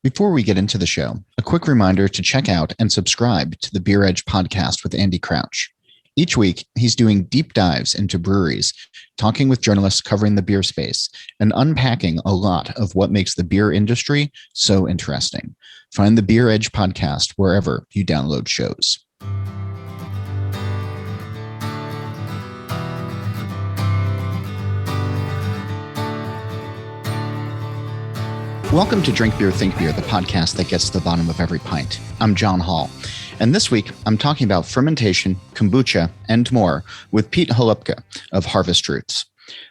Before we get into the show, a quick reminder to check out and subscribe to the Beer Edge podcast with Andy Crouch. Each week, he's doing deep dives into breweries, talking with journalists covering the beer space, and unpacking a lot of what makes the beer industry so interesting. Find the Beer Edge podcast wherever you download shows. Welcome to Drink Beer, Think Beer, the podcast that gets to the bottom of every pint. I'm John Holl, and this week I'm talking about fermentation, kombucha, and more with Pete Halupka of Harvest Roots.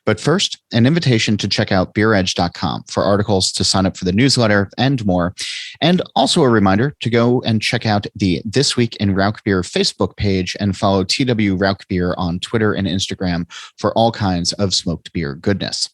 But first, an invitation to check out beeredge.com for articles, to sign up for the newsletter, and more. And also a reminder to go and check out the This Week in Rauch Beer Facebook page and follow TW Rauch Beer on Twitter and Instagram for all kinds of smoked beer goodness.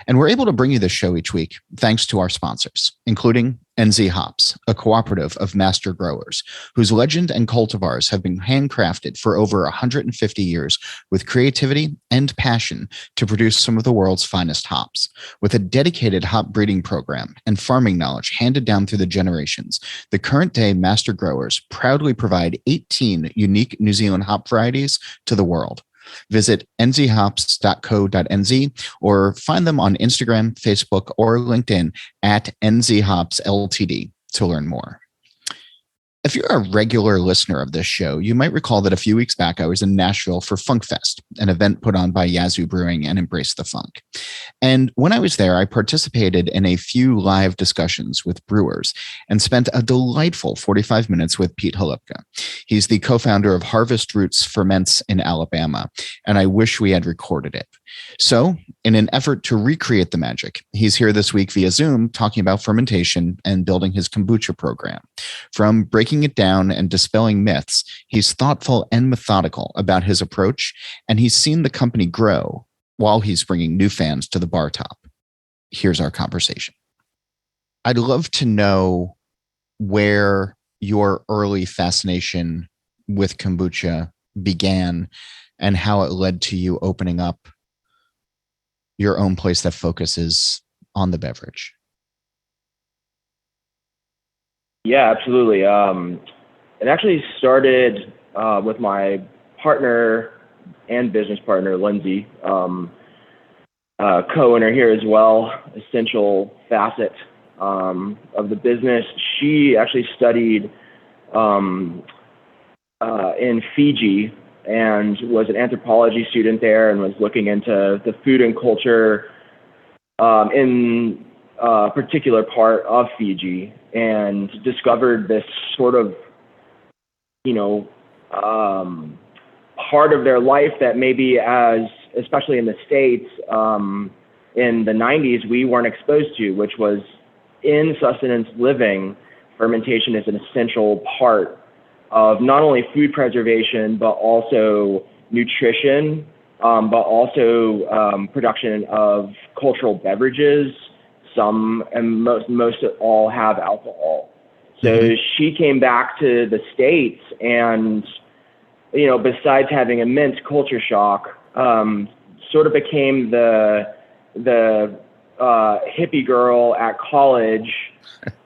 And we're able to bring you this show each week thanks to our sponsors, including NZ Hops, a cooperative of master growers whose legend and cultivars have been handcrafted for over 150 years with creativity and passion to produce some of the world's finest hops. With a dedicated hop breeding program and farming knowledge handed down through the generations, the current day master growers proudly provide 18 unique New Zealand hop varieties to the world. Visit nzhops.co.nz or find them on Instagram, Facebook, or LinkedIn at NZHops Ltd to learn more. If you're a regular listener of this show, you might recall that a few weeks back I was in Nashville for Funk Fest, an event put on by Yazoo Brewing and Embrace the Funk. And when I was there, I participated in a few live discussions with brewers and spent a delightful 45 minutes with Pete Halupka. He's the co-founder of Harvest Roots Ferments in Alabama, and I wish we had recorded it. So, in an effort to recreate the magic, he's here this week via Zoom talking about fermentation and building his kombucha program. From breaking it down and dispelling myths, he's thoughtful and methodical about his approach, and he's seen the company grow while he's bringing new fans to the bar top. Here's our conversation. I'd love to know where your early fascination with kombucha began and how it led to you opening up your own place that focuses on the beverage. Yeah, absolutely. It actually started with my partner and business partner, Lindsay, co-owner here as well, essential facet of the business. She actually studied in Fiji and was an anthropology student there and was looking into the food and culture in a particular part of Fiji, and discovered this sort of, part of their life that maybe especially in the States, in the 90s, we weren't exposed to, which was in sustenance living, fermentation is an essential part of not only food preservation, but also nutrition, but also production of cultural beverages. Some and most all have alcohol. So she came back to the States and, besides having immense culture shock, sort of became the hippie girl at college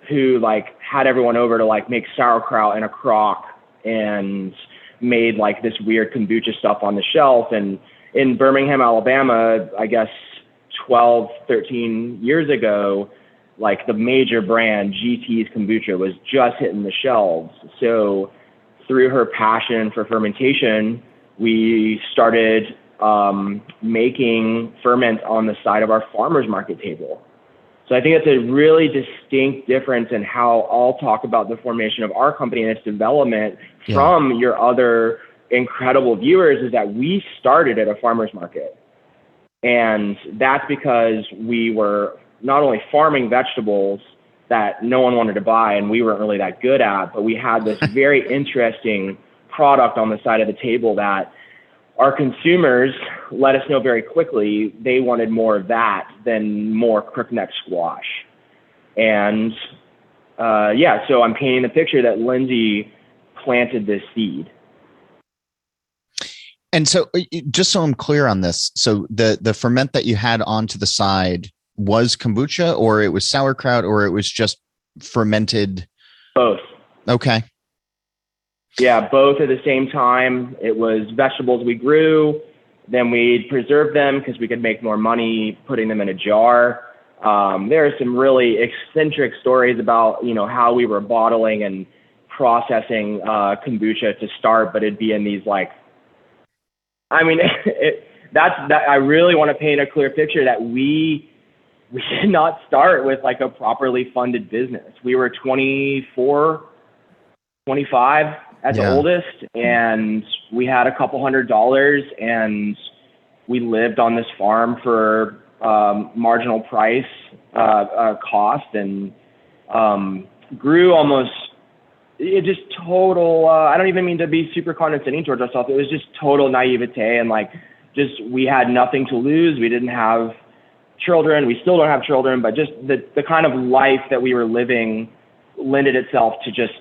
who had everyone over to make sauerkraut in a crock and made this weird kombucha stuff on the shelf. And in Birmingham, Alabama, I guess 12, 13 years ago, the major brand GT's kombucha was just hitting the shelves. So through her passion for fermentation, we started making ferment on the side of our farmer's market table. So I think it's a really distinct difference in how I'll talk about the formation of our company and its development from your other incredible viewers, is that we started at a farmer's market. And that's because we were not only farming vegetables that no one wanted to buy and we weren't really that good at, but we had this very interesting product on the side of the table that our consumers let us know very quickly they wanted more of that than more crookneck squash. And so I'm painting the picture that Lindsay planted this seed. And so just so I'm clear on this, so the ferment that you had onto the side was kombucha, or it was sauerkraut, or it was just fermented? Both. Okay. Yeah, both at the same time. It was vegetables we grew, then we'd preserve them because we could make more money putting them in a jar. There are some really eccentric stories about, how we were bottling and processing kombucha to start, but it'd be in these I really want to paint a clear picture that we did not start with a properly funded business. We were 24, 25 at the oldest, and we had a couple $100s, and we lived on this farm for marginal price cost, and grew almost, it just total, I don't even mean to be super condescending towards ourselves. It was just total naivete, and we had nothing to lose. We didn't have children. We still don't have children, but just the kind of life that we were living lended itself to just,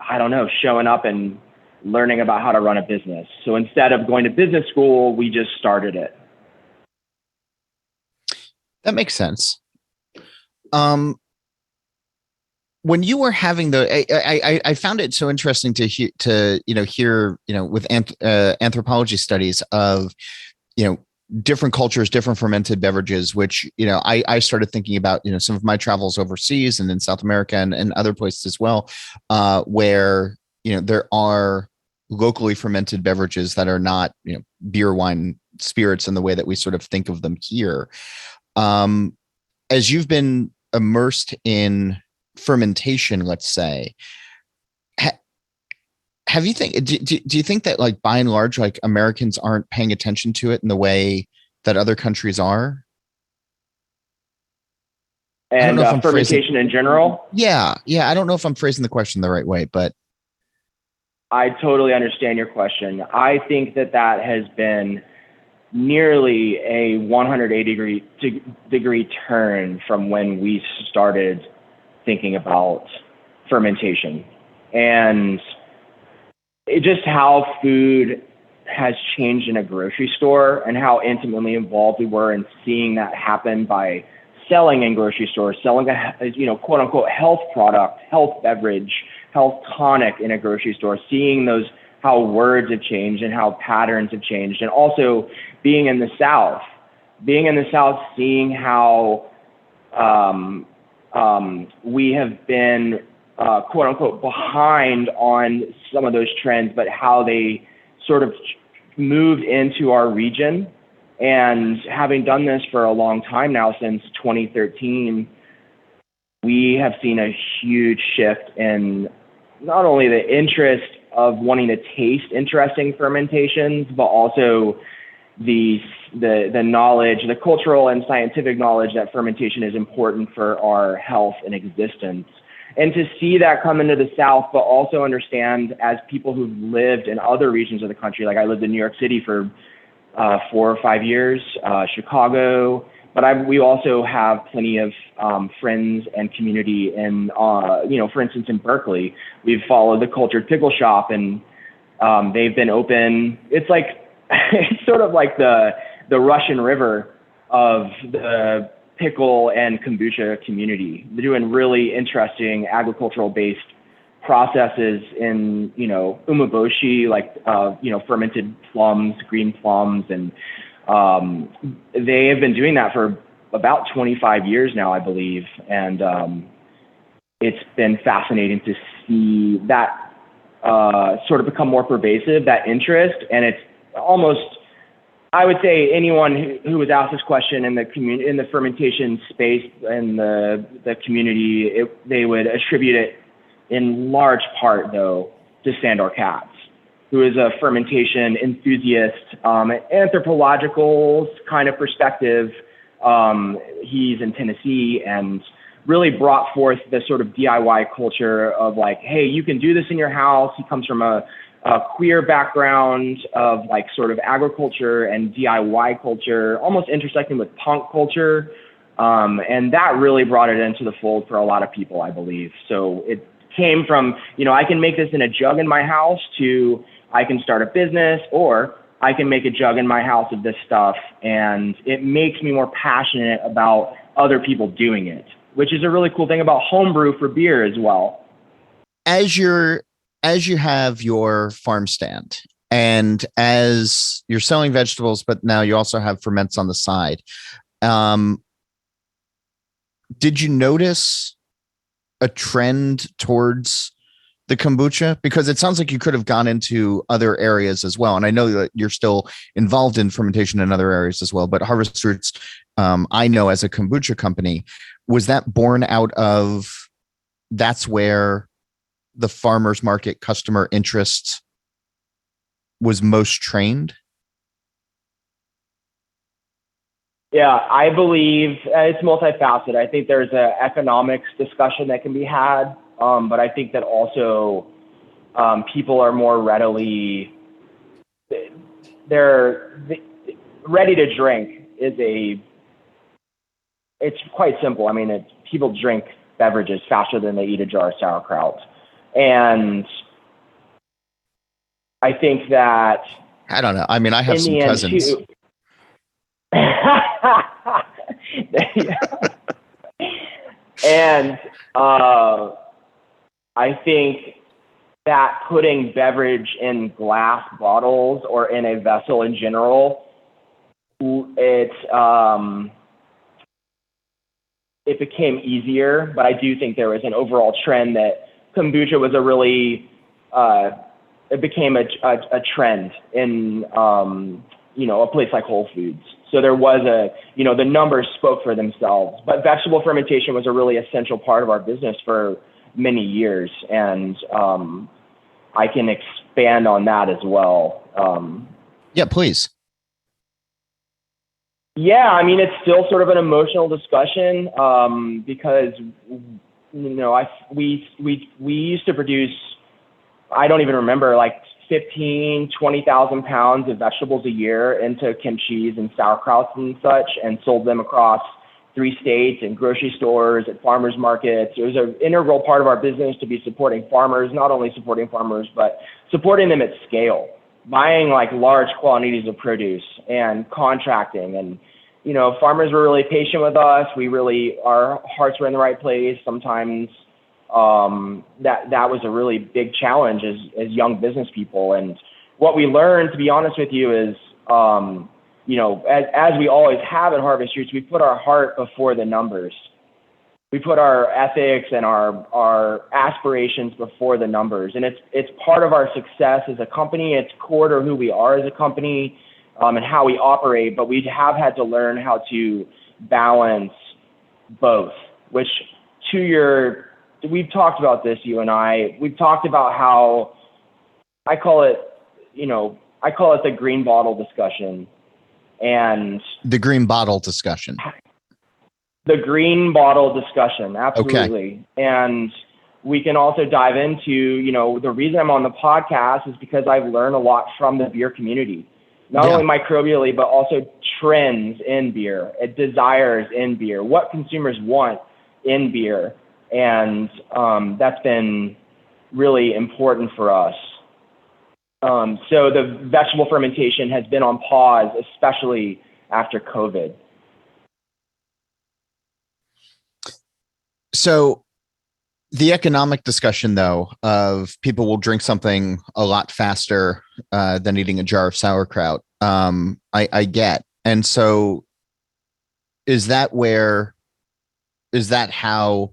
I don't know, showing up and learning about how to run a business. So instead of going to business school, we just started it. That makes sense. When you were having I found it so interesting to hear with anthropology studies of different cultures, different fermented beverages, which I started thinking about some of my travels overseas and in South America and other places as well, where there are locally fermented beverages that are not beer, wine, spirits in the way that we sort of think of them here. As you've been immersed in fermentation, let's say, do you think that by and large, Americans aren't paying attention to it in the way that other countries are? And fermentation in general? Yeah. I don't know if I'm phrasing the question the right way, but I totally understand your question. I think that has been nearly a 180 degree turn from when we started thinking about fermentation, and just how food has changed in a grocery store and how intimately involved we were in seeing that happen by selling in grocery stores, selling a quote unquote health product, health beverage, health tonic in a grocery store, seeing how words have changed and how patterns have changed. And also being in the South, seeing how we have been quote unquote behind on some of those trends, but how they sort of moved into our region. And having done this for a long time now, since 2013, we have seen a huge shift in not only the interest of wanting to taste interesting fermentations, but also the knowledge, the cultural and scientific knowledge that fermentation is important for our health and existence. And to see that come into the South, but also understand as people who've lived in other regions of the country, I lived in New York City for 4 or 5 years, Chicago, but we also have plenty of friends and community in, for instance, in Berkeley. We've followed the Cultured Pickle Shop, and they've been open. It's it's sort of like the Russian River of the pickle and kombucha community. They're doing really interesting agricultural-based processes in, umeboshi, fermented plums, green plums, and they have been doing that for about 25 years now, I believe. And it's been fascinating to see that sort of become more pervasive, that interest. And it's almost, I would say anyone who was asked this question in the fermentation space in the community, they would attribute it in large part, though, to Sandor Katz, who is a fermentation enthusiast, anthropological kind of perspective. He's in Tennessee and really brought forth the sort of DIY culture of hey, you can do this in your house. He comes from a queer background of sort of agriculture and DIY culture, almost intersecting with punk culture. And that really brought it into the fold for a lot of people, I believe. So it came from, I can make this in a jug in my house, to I can start a business, or I can make a jug in my house of this stuff, and it makes me more passionate about other people doing it, which is a really cool thing about homebrew for beer as well. As you have your farm stand and as you're selling vegetables, but now you also have ferments on the side, did you notice a trend towards the kombucha? Because it sounds like you could have gone into other areas as well. And I know that you're still involved in fermentation in other areas as well, but Harvest Roots, I know as a kombucha company, was that born out of, that's where the farmer's market customer interest was most trained? Yeah, I believe it's multifaceted. I think there's an economics discussion that can be had, but I think that also people are more ready to drink it's quite simple. I mean, people drink beverages faster than they eat a jar of sauerkraut. And I think that, I don't know. I mean, I have some cousins. And I think that putting beverage in glass bottles or in a vessel in general, it became easier. But I do think there was an overall trend that kombucha was it became a trend in a place like Whole Foods. So there was the numbers spoke for themselves, but vegetable fermentation was a really essential part of our business for many years. And I can expand on that as well. Yeah, please. Yeah, I mean, it's still sort of an emotional discussion because, we used to produce, I don't even remember, like 20,000 pounds of vegetables a year into kimchis and sauerkrauts and such, and sold them across 3 states and grocery stores, at farmers markets. It was an integral part of our business to be supporting farmers, not only supporting farmers, but supporting them at scale, buying like large quantities of produce and contracting. And, farmers were really patient with us. Our hearts were in the right place. Sometimes that was a really big challenge as young business people. And what we learned, to be honest with you, is, as we always have at Harvest Roots, we put our heart before the numbers. We put our ethics and our aspirations before the numbers. And it's part of our success as a company. It's core to who we are as a company, and how we operate. But we have had to learn how to balance both, which we've talked about this, you and I. We've talked about how I call it the green bottle discussion. And the green bottle discussion. The green bottle discussion, absolutely. Okay. And we can also dive into, the reason I'm on the podcast is because I've learned a lot from the beer community, not only microbially, but also trends in beer, desires in beer, what consumers want in beer. And that's been really important for us. So the vegetable fermentation has been on pause, especially after COVID. So the economic discussion, though, of people will drink something a lot faster than eating a jar of sauerkraut, I get. And so is that how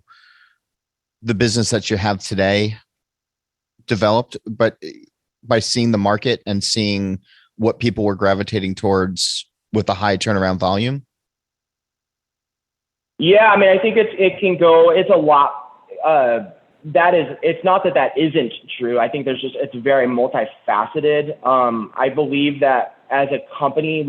the business that you have today developed, but by seeing the market and seeing what people were gravitating towards with a high turnaround volume? Yeah, I mean, I think it's a lot. It's not that isn't true. I think it's very multifaceted. I believe that as a company,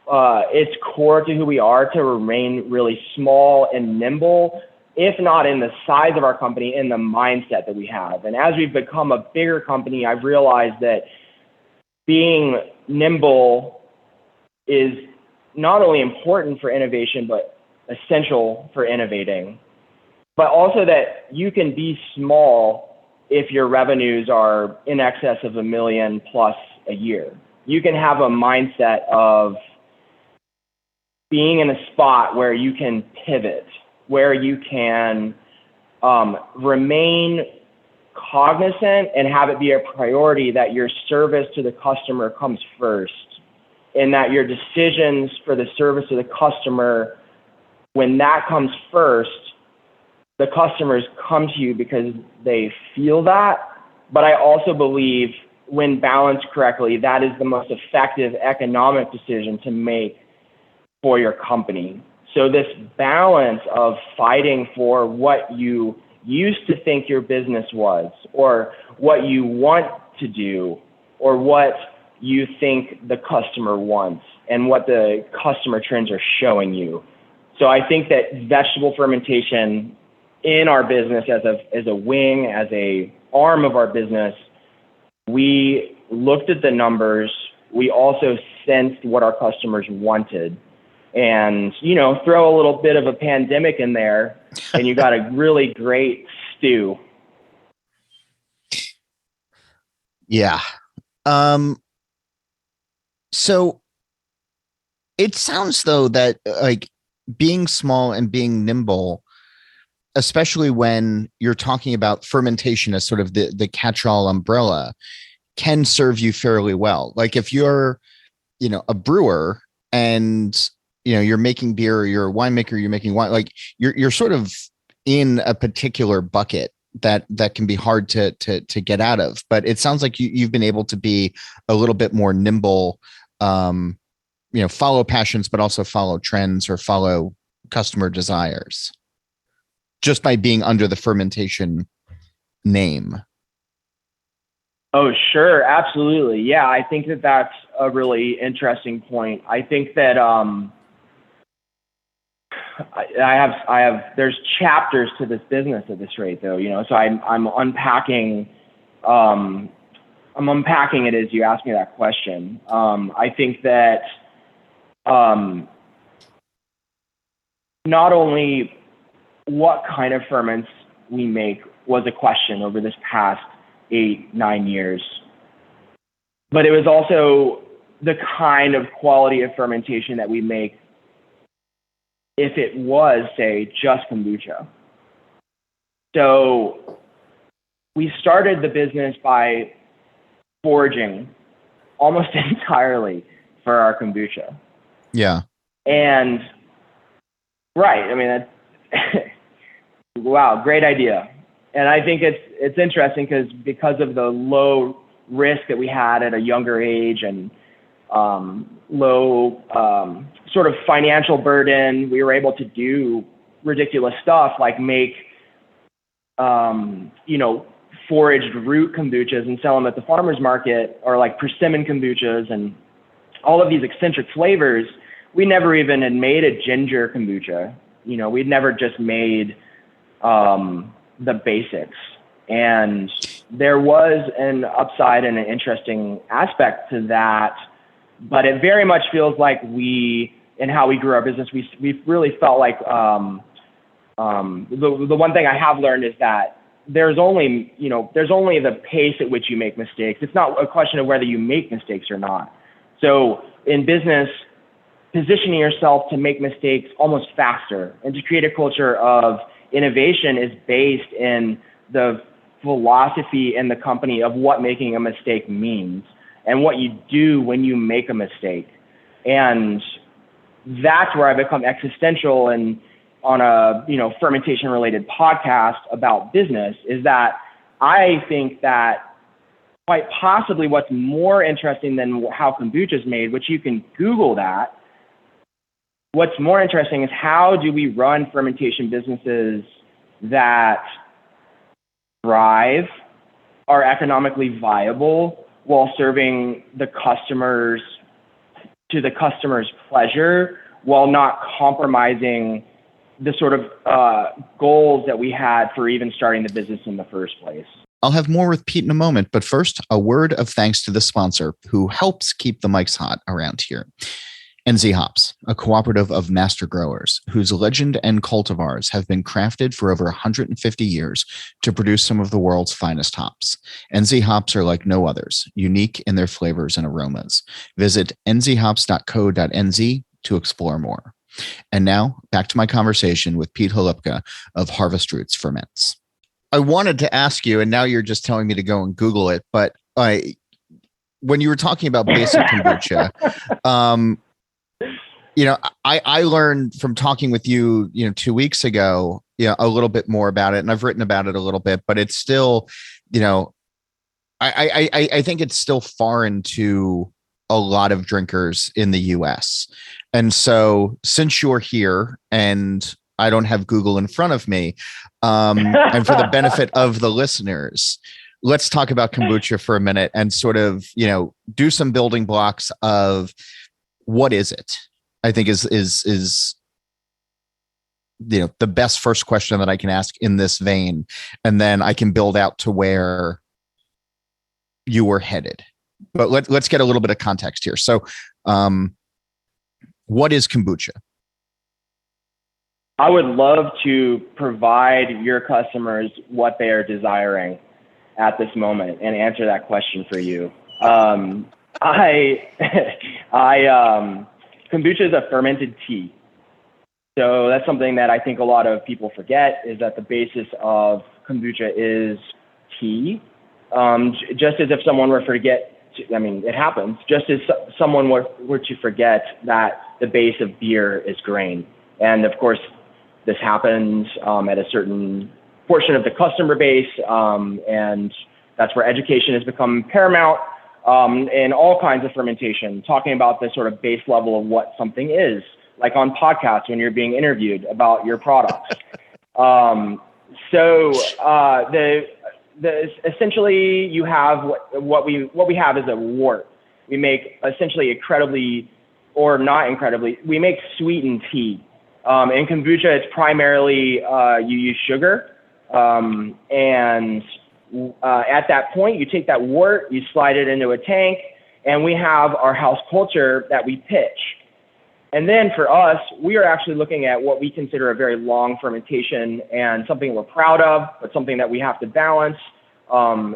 it's core to who we are to remain really small and nimble, if not in the size of our company, in the mindset that we have. And as we've become a bigger company, I've realized that being nimble is not only important for innovation, but essential for innovating. But also that you can be small if your revenues are in excess of $1 million plus a year. You can have a mindset of being in a spot where you can pivot, where you can remain cognizant and have it be a priority that your service to the customer comes first, and that your decisions for the service to the customer, when that comes first, the customers come to you because they feel that. But I also believe when balanced correctly, that is the most effective economic decision to make for your company. So this balance of fighting for what you used to think your business was, or what you want to do, or what you think the customer wants, and what the customer trends are showing you. So I think that vegetable fermentation in our business as a wing, as a arm of our business, we looked at the numbers. We also sensed what our customers wanted. And, throw a little bit of a pandemic in there and you got a really great stew. Yeah. So it sounds though that like being small and being nimble, especially when you're talking about fermentation as sort of the catch-all umbrella, can serve you fairly well. Like if you're, a brewer and you're making beer, or you're a winemaker, you're making wine, like you're sort of in a particular bucket that can be hard to get out of. But it sounds like you've been able to be a little bit more nimble, follow passions, but also follow trends or follow customer desires just by being under the fermentation name. Oh, sure. Absolutely. Yeah. I think that that's a really interesting point. I think that, there's chapters to this business at this rate though, so I'm unpacking it as you ask me that question. I think that, not only what kind of ferments we make was a question over this past 8-9 years, but it was also the kind of quality of fermentation that we make if it was, say, just kombucha. So we started the business by foraging almost entirely for our kombucha. Yeah. And right, I mean, that's wow, great idea. And I think it's interesting because of the low risk that we had at a younger age and low sort of financial burden, we were able to do ridiculous stuff like make foraged root kombuchas and sell them at the farmer's market, or like persimmon kombuchas and all of these eccentric flavors. We never even had made a ginger kombucha. We'd never just made the basics. And there was an upside and an interesting aspect to that, but it very much feels like in how we grew our business, we really felt like the one thing I have learned is that there's only the pace at which you make mistakes. It's not a question of whether you make mistakes or not. So in business, positioning yourself to make mistakes almost faster and to create a culture of innovation is based in the philosophy in the company of what making a mistake means and what you do when you make a mistake. And that's where I become existential and on a fermentation related podcast about business, is that I think that quite possibly what's more interesting than how kombucha is made, which you can Google that, what's more interesting is how do we run fermentation businesses that thrive, are economically viable while serving the customers to the customer's pleasure, while not compromising the sort of goals that we had for even starting the business in the first place. I'll have more with Pete in a moment, but first, a word of thanks to the sponsor who helps keep the mics hot around here. NZ Hops, a cooperative of master growers whose legend and cultivars have been crafted for over 150 years to produce some of the world's finest hops. NZ Hops are like no others, unique in their flavors and aromas. Visit nzhops.co.nz to explore more. And now back to my conversation with Pete Halupka of Harvest Roots Ferments. I wanted to ask you, and now you're just telling me to go and Google it, but when you were talking about basic kombucha, I learned from talking with you, 2 weeks ago, a little bit more about it, and I've written about it a little bit, but it's still, I think it's still foreign to a lot of drinkers in the US. And so since you're here and I don't have Google in front of me, and for the benefit of the listeners, let's talk about kombucha for a minute and sort of, do some building blocks of what is it? I think is the best first question that I can ask in this vein. And then I can build out to where you were headed. But let's get a little bit of context here. So what is kombucha? I would love to provide your customers what they are desiring at this moment and answer that question for you. Kombucha is a fermented tea. So that's something that I think a lot of people forget, is that the basis of kombucha is tea. Just as if someone were to forget, it happens, just as someone were to forget that the base of beer is grain. And of course, this happens at a certain portion of the customer base, and that's where education has become paramount in all kinds of fermentation, talking about the sort of base level of what something is, like on podcasts when you're being interviewed about your products. Essentially you have what we have is a wort. We make essentially we make sweetened tea. In kombucha, it's primarily you use sugar, and at that point, you take that wort, you slide it into a tank, and we have our house culture that we pitch. And then for us, we are actually looking at what we consider a very long fermentation and something we're proud of, but something that we have to balance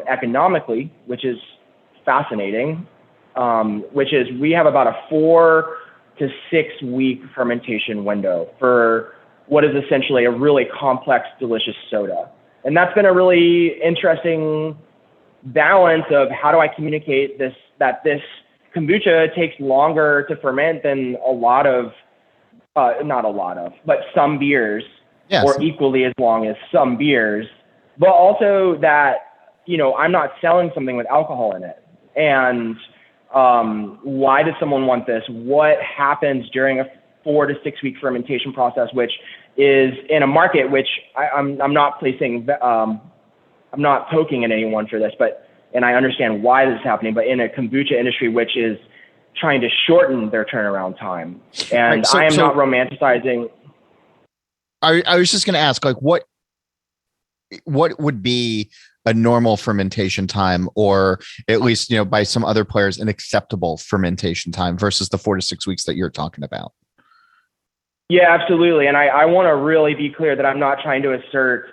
economically, which is fascinating, which is we have about a 4 to 6 week fermentation window for what is essentially a really complex, delicious soda. And that's been a really interesting balance of how do I communicate that this kombucha takes longer to ferment than some beers, yes, or equally as long as some beers, but also that, I'm not selling something with alcohol in it. And why does someone want this? What happens during a 4 to 6 week fermentation process, which is in a market which I'm not placing, I'm not poking at anyone for this, and I understand why this is happening, but in a kombucha industry, which is trying to shorten their turnaround time. And right, I am not romanticizing. I was just going to ask, what would be a normal fermentation time, or at least, by some other players, an acceptable fermentation time versus the 4 to 6 weeks that you're talking about? Yeah, absolutely. And I want to really be clear that I'm not trying to assert,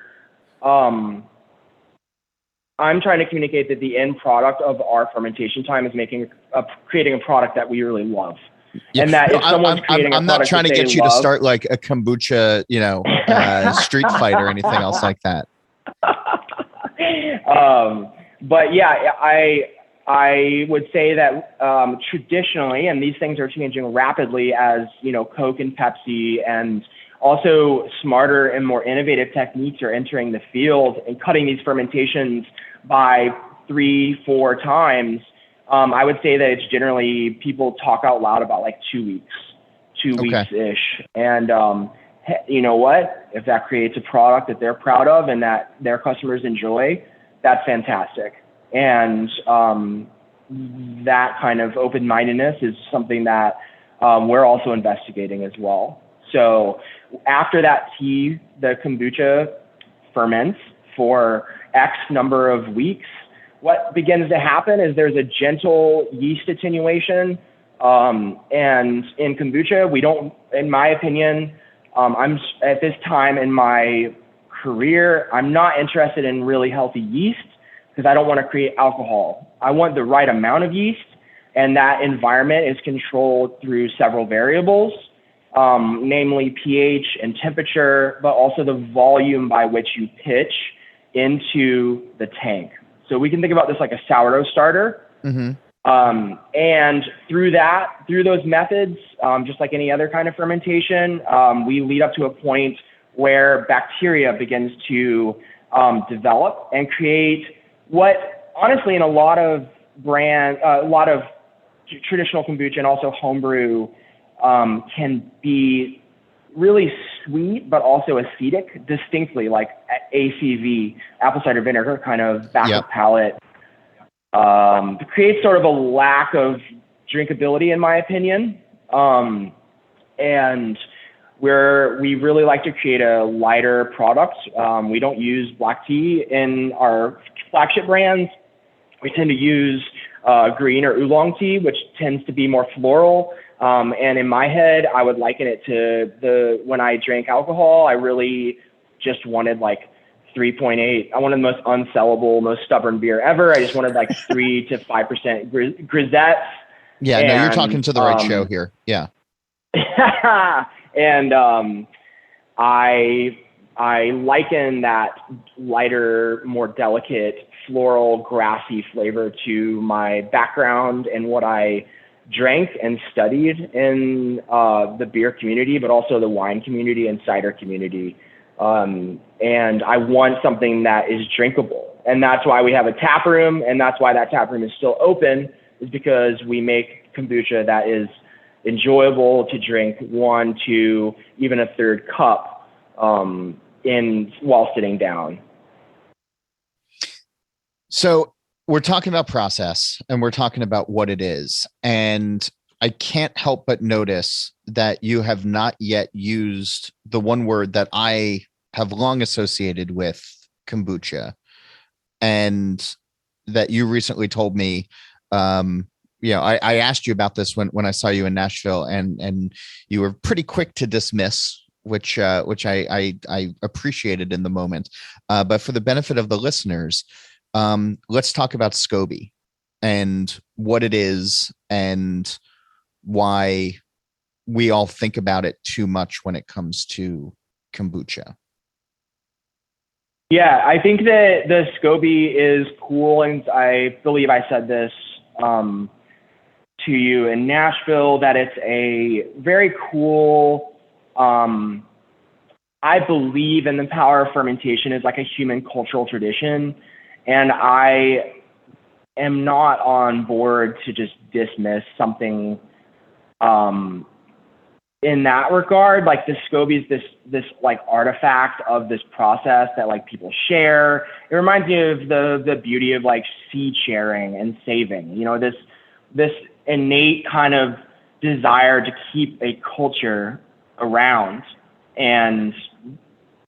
I'm trying to communicate that the end product of our fermentation time is creating a product that we really love. Yeah. And that if someone's creating a product, I'm not trying to get you to start like a kombucha, street fight or anything else like that. But yeah, I would say that traditionally, and these things are changing rapidly as, Coke and Pepsi and also smarter and more innovative techniques are entering the field and cutting these fermentations by 3-4 times. I would say that it's generally, people talk out loud about like 2 weeks, 2 weeks-ish. And you know what? If that creates a product that they're proud of and that their customers enjoy, that's fantastic. And that kind of open-mindedness is something that we're also investigating as well. So after that tea, the kombucha ferments for X number of weeks. What begins to happen is there's a gentle yeast attenuation. And in kombucha, we don't, in my opinion, I'm at this time in my career, I'm not interested in really healthy yeast because I don't want to create alcohol. I want the right amount of yeast, and that environment is controlled through several variables. namely pH and temperature, but also the volume by which you pitch into the tank. So we can think about this like a sourdough starter. Mm-hmm. And through those methods, just like any other kind of fermentation, we lead up to a point where bacteria begins to develop and create what, honestly, in a lot of traditional kombucha and also homebrew, can be really sweet, but also acidic, distinctly, like ACV, apple cider vinegar, kind of back of palate. It creates sort of a lack of drinkability, in my opinion. And we really like to create a lighter product. We don't use black tea in our flagship brands. We tend to use green or oolong tea, which tends to be more floral. And in my head, I would liken it to when I drank alcohol, I really just wanted like 3.8. I wanted the most unsellable, most stubborn beer ever. I just wanted like 3 to 5% grisettes. Yeah, no, you're talking to the right show here. Yeah. And I liken that lighter, more delicate, floral, grassy flavor to my background and what I drank and studied in the beer community, but also the wine community and cider community. And I want something that is drinkable. And that's why we have a tap room, and that's why that tap room is still open, is because we make kombucha that is enjoyable to drink 1 to even a third cup while sitting down. So we're talking about process and we're talking about what it is. And I can't help but notice that you have not yet used the one word that I have long associated with kombucha, and that you recently told me, I asked you about this when I saw you in Nashville, and you were pretty quick to dismiss, which I appreciated in the moment. But for the benefit of the listeners, let's talk about SCOBY and what it is and why we all think about it too much when it comes to kombucha. Yeah, I think that the SCOBY is cool, and I believe I said this to you in Nashville, that it's a very cool, I believe in the power of fermentation as like a human cultural tradition. And I am not on board to just dismiss something in that regard. Like the SCOBY is this like artifact of this process that like people share. It reminds me of the beauty of like seed sharing and saving, this innate kind of desire to keep a culture around. And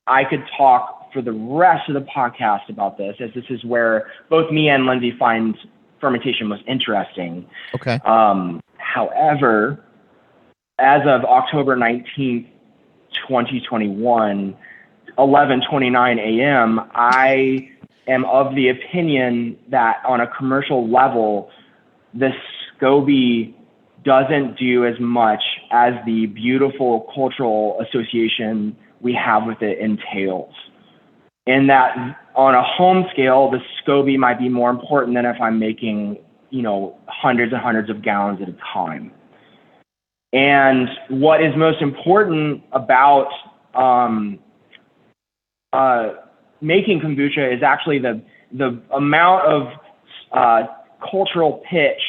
I could talk for the rest of the podcast about this, as this is where both me and Lindsay find fermentation most interesting. Okay. However, as of October 19th, 2021, 11:29 a.m., I am of the opinion that on a commercial level, the SCOBY doesn't do as much as the beautiful cultural association we have with it entails. And that on a home scale, the SCOBY might be more important than if I'm making, hundreds and hundreds of gallons at a time. And what is most important about making kombucha is actually the amount of cultural pitch.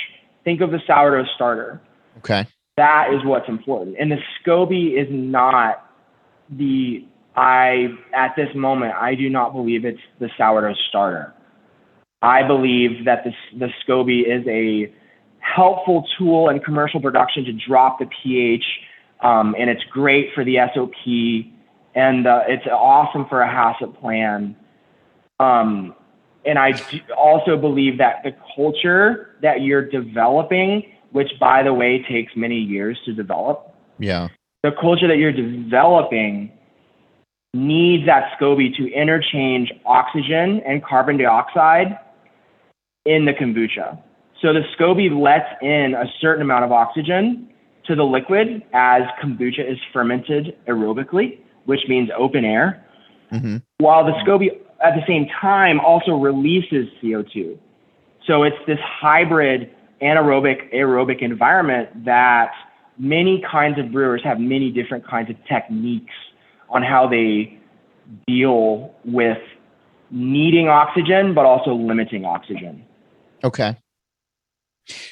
Think of the sourdough starter. Okay. That is what's important. And the SCOBY is not at this moment, I do not believe it's the sourdough starter. I believe that the SCOBY is a helpful tool in commercial production to drop the pH, and it's great for the SOP, and it's awesome for a HACCP plan. And I also believe that the culture that you're developing, which by the way takes many years to develop, the culture that you're developing needs that SCOBY to interchange oxygen and carbon dioxide in the kombucha. So the SCOBY lets in a certain amount of oxygen to the liquid as kombucha is fermented aerobically, which means open air, while the SCOBY at the same time also releases CO2. So it's this hybrid anaerobic aerobic environment that many kinds of brewers have many different kinds of techniques on how they deal with needing oxygen, but also limiting oxygen. Okay.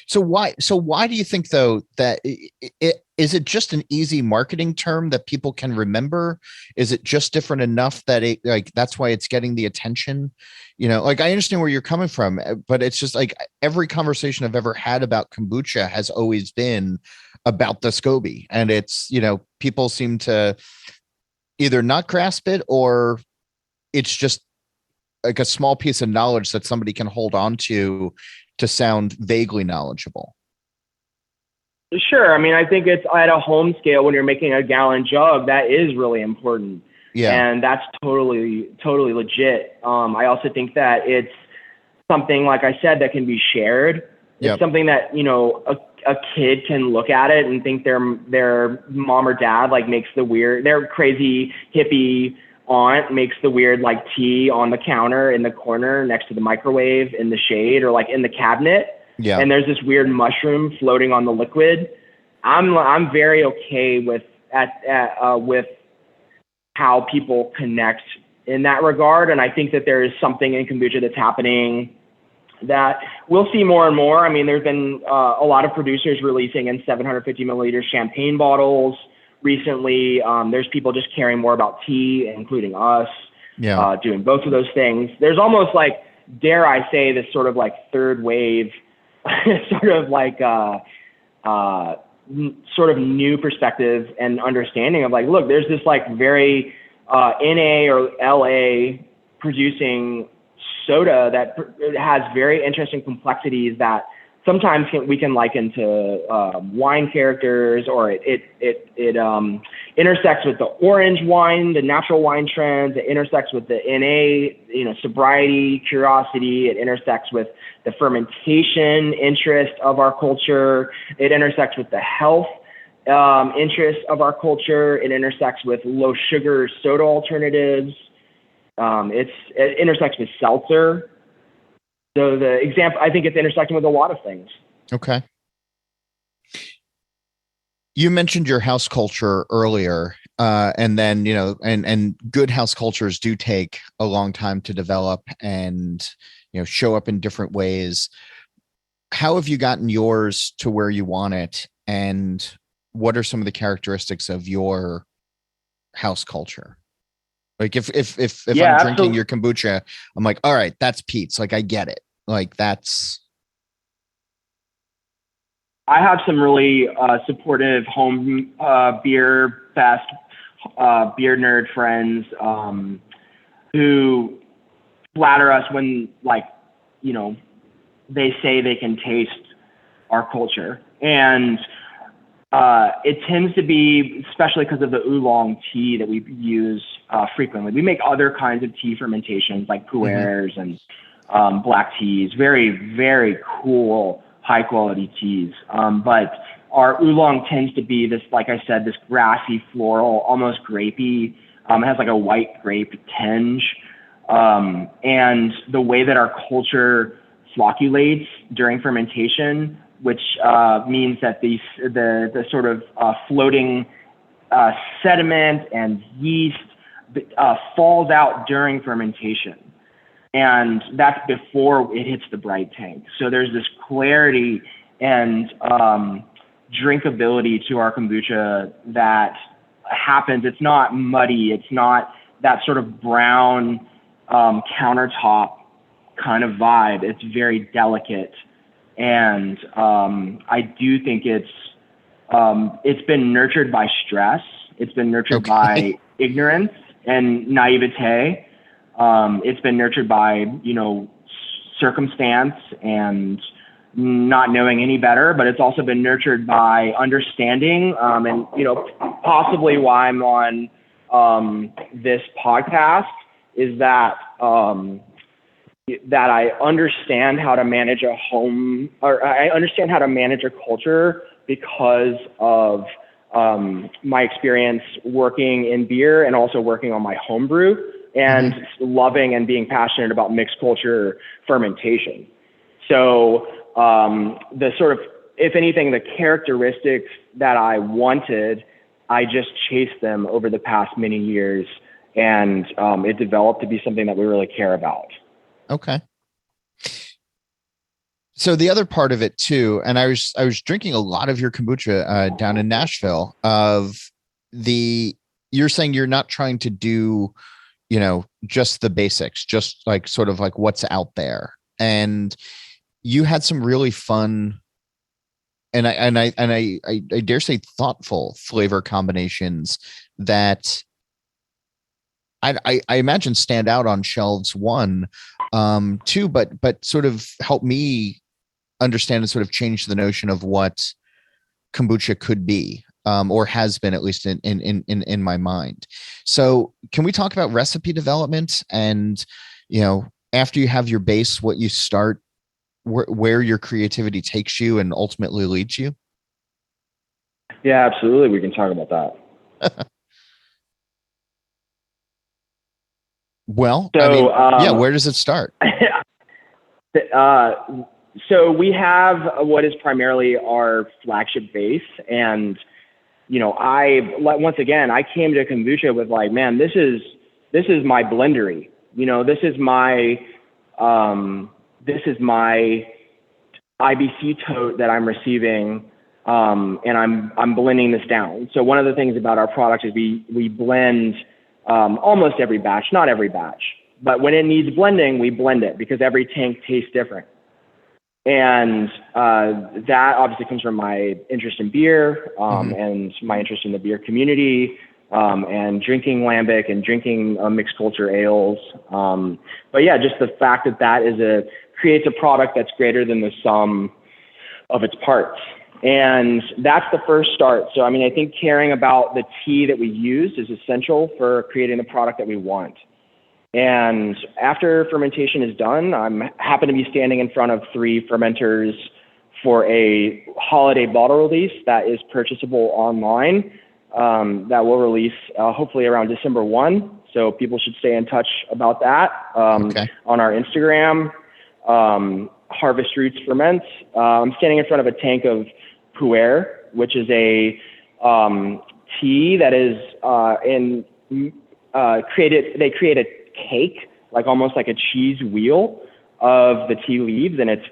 So why do you think though that is it just an easy marketing term that people can remember? Is it just different enough that it like that's why it's getting the attention? You know, like I understand where you're coming from, but it's just like every conversation I've ever had about kombucha has always been about the SCOBY, and it's, you know, people seem to either not grasp it or it's just like a small piece of knowledge that somebody can hold on to sound vaguely knowledgeable. Sure. I mean, I think it's at a home scale when you're making a gallon jug, that is really important. Yeah. And that's totally legit. I also think that it's something, like I said, that can be shared. It's something that, you know, a kid can look at it and think their mom or dad like makes the weird, their crazy hippie aunt makes the weird like tea on the counter in the corner next to the microwave in the shade or like in the cabinet. Yeah. And there's this weird mushroom floating on the liquid. I'm very okay with how people connect in that regard. And I think that there is something in kombucha that's happening that we'll see more and more. I mean, there's been a lot of producers releasing in 750 milliliter champagne bottles recently. There's people just caring more about tea, including us, doing both of those things. There's almost like, dare I say, this sort of like third wave, sort of like sort of new perspective and understanding of like, look, there's this like very NA or LA producing soda that has very interesting complexities that sometimes we can liken to wine characters, or it intersects with the orange wine, the natural wine trends. It intersects with the NA, you know, sobriety, curiosity. It intersects with the fermentation interest of our culture. It intersects with the health interest of our culture. It intersects with low sugar soda alternatives. It intersects with seltzer. So the example, I think it's intersecting with a lot of things. Okay. You mentioned your house culture earlier, and then, you know, and good house cultures do take a long time to develop and, you know, show up in different ways. How have you gotten yours to where you want it? And what are some of the characteristics of your house culture? Like if I'm drinking your kombucha, I'm like, all right, that's Pete's. Like, I get it. Like that's. I have some really supportive home beer fest beer nerd friends who flatter us when, like, you know, they say they can taste our culture. And it tends to be, especially because of the oolong tea that we use frequently. We make other kinds of tea fermentations like pu'ers and black teas, very, very cool, high quality teas. But our oolong tends to be this, like I said, this grassy, floral, almost grapey. It has like a white grape tinge. And the way that our culture flocculates during fermentation, which means that the sort of floating sediment and yeast falls out during fermentation. And that's before it hits the bright tank. So there's this clarity and drinkability to our kombucha that happens. It's not muddy. It's not that sort of brown countertop kind of vibe. It's very delicate. And I do think it's been nurtured by stress. It's been nurtured by ignorance and naivete. It's been nurtured by, you know, circumstance and not knowing any better, but it's also been nurtured by understanding. And, you know, possibly why I'm on this podcast is that that I understand how to manage a home, or I understand how to manage a culture because of my experience working in beer and also working on my homebrew and loving and being passionate about mixed culture fermentation. So the sort of, if anything, the characteristics that I wanted, I just chased them over the past many years, and it developed to be something that we really care about. Okay. So the other part of it too, and I was drinking a lot of your kombucha down in Nashville. You're saying you're not trying to do, just the basics, just like sort of like what's out there, and you had some really fun, and I dare say thoughtful flavor combinations that I imagine stand out on shelves, one, two, but sort of help me understand and sort of change the notion of what kombucha could be, or has been, at least in my mind. So can we talk about recipe development and, after you have your base, what you start, where your creativity takes you and ultimately leads you? Yeah, absolutely. We can talk about that. Well, so, where does it start? So we have what is primarily our flagship base. And, once again, I came to kombucha with like, man, this is my blendery. This is my IBC tote that I'm receiving. And I'm blending this down. So one of the things about our product is we blend almost every batch, not every batch, but when it needs blending, we blend it because every tank tastes different. And that obviously comes from my interest in beer and my interest in the beer community and drinking lambic and drinking mixed culture ales. But yeah, just the fact that creates a product that's greater than the sum of its parts. And that's the first start. So, I think caring about the tea that we use is essential for creating the product that we want. And after fermentation is done, I'm happen to be standing in front of 3 fermenters for a holiday bottle release that is purchasable online, that will release hopefully around December 1. So people should stay in touch about that on our Instagram, Harvest Roots Ferments. I'm standing in front of a tank of pu'er, which is a tea that is they create a cake, like almost like a cheese wheel of the tea leaves, and it's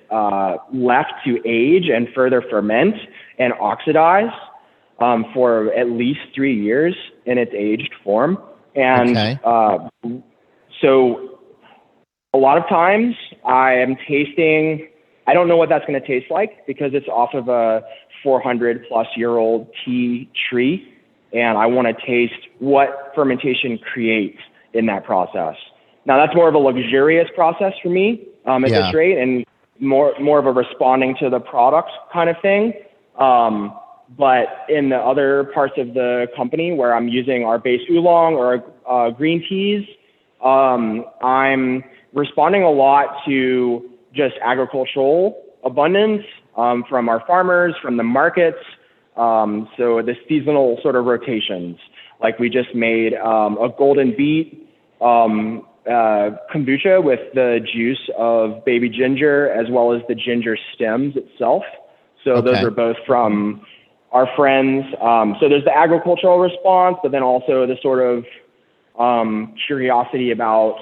left to age and further ferment and oxidize for at least 3 years in its aged form. And so a lot of times I am tasting, I don't know what that's going to taste like because it's off of a 400-plus-year-old tea tree, and I want to taste what fermentation creates in that process. Now, that's more of a luxurious process for me at this rate, and more of a responding to the product kind of thing. But in the other parts of the company where I'm using our base oolong or green teas, I'm responding a lot to just agricultural abundance from our farmers, from the markets. So the seasonal sort of rotations, like we just made a golden beet kombucha with the juice of baby ginger as well as the ginger stems itself. So those are both from our friends. So there's the agricultural response, but then also the sort of curiosity about,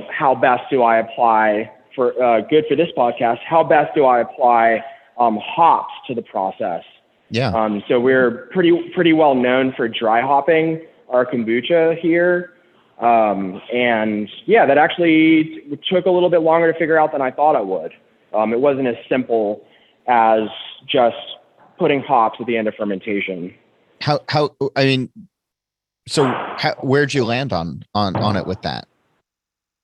how best do I apply for good for this podcast? How best do I apply hops to the process? Yeah. So we're pretty well known for dry hopping our kombucha here. And yeah, that actually took a little bit longer to figure out than I thought it would. It wasn't as simple as just putting hops at the end of fermentation. Where'd you land on it with that?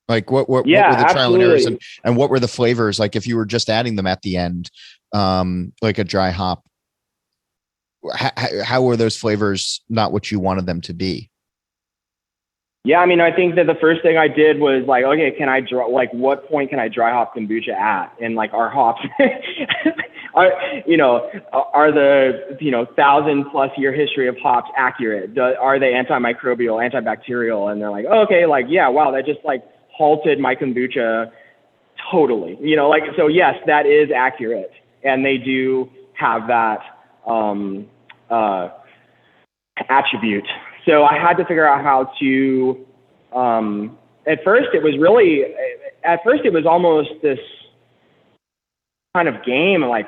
Like what were the trial and errors and what were the flavors? Like if you were just adding them at the end, like a dry hop, how were those flavors not what you wanted them to be? Yeah, I think that the first thing I did was like, okay, what point can I dry hop kombucha at? And like our hops, are the 1,000+ year history of hops accurate? Are they antimicrobial, antibacterial? And they're like, oh, okay, like, yeah, wow, that just like halted my kombucha totally. So yes, that is accurate, and they do have that attribute. So I had to figure out how to. At first, it was almost this kind of game, like,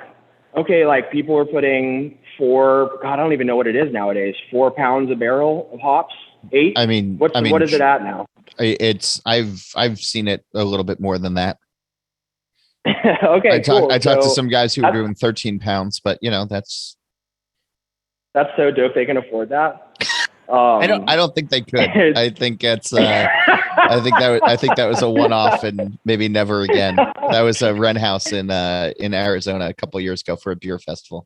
okay, like people were putting I don't even know what it is nowadays, 4 pounds a barrel of hops, 8. I mean, what is it at now? I've seen it a little bit more than that. Okay, cool. I talked to some guys who were doing 13 pounds, but that's so dope. They can afford that. I don't think they could. I think it's I think that was a one-off and maybe never again. That was a rent house in Arizona a couple of years ago for a beer festival.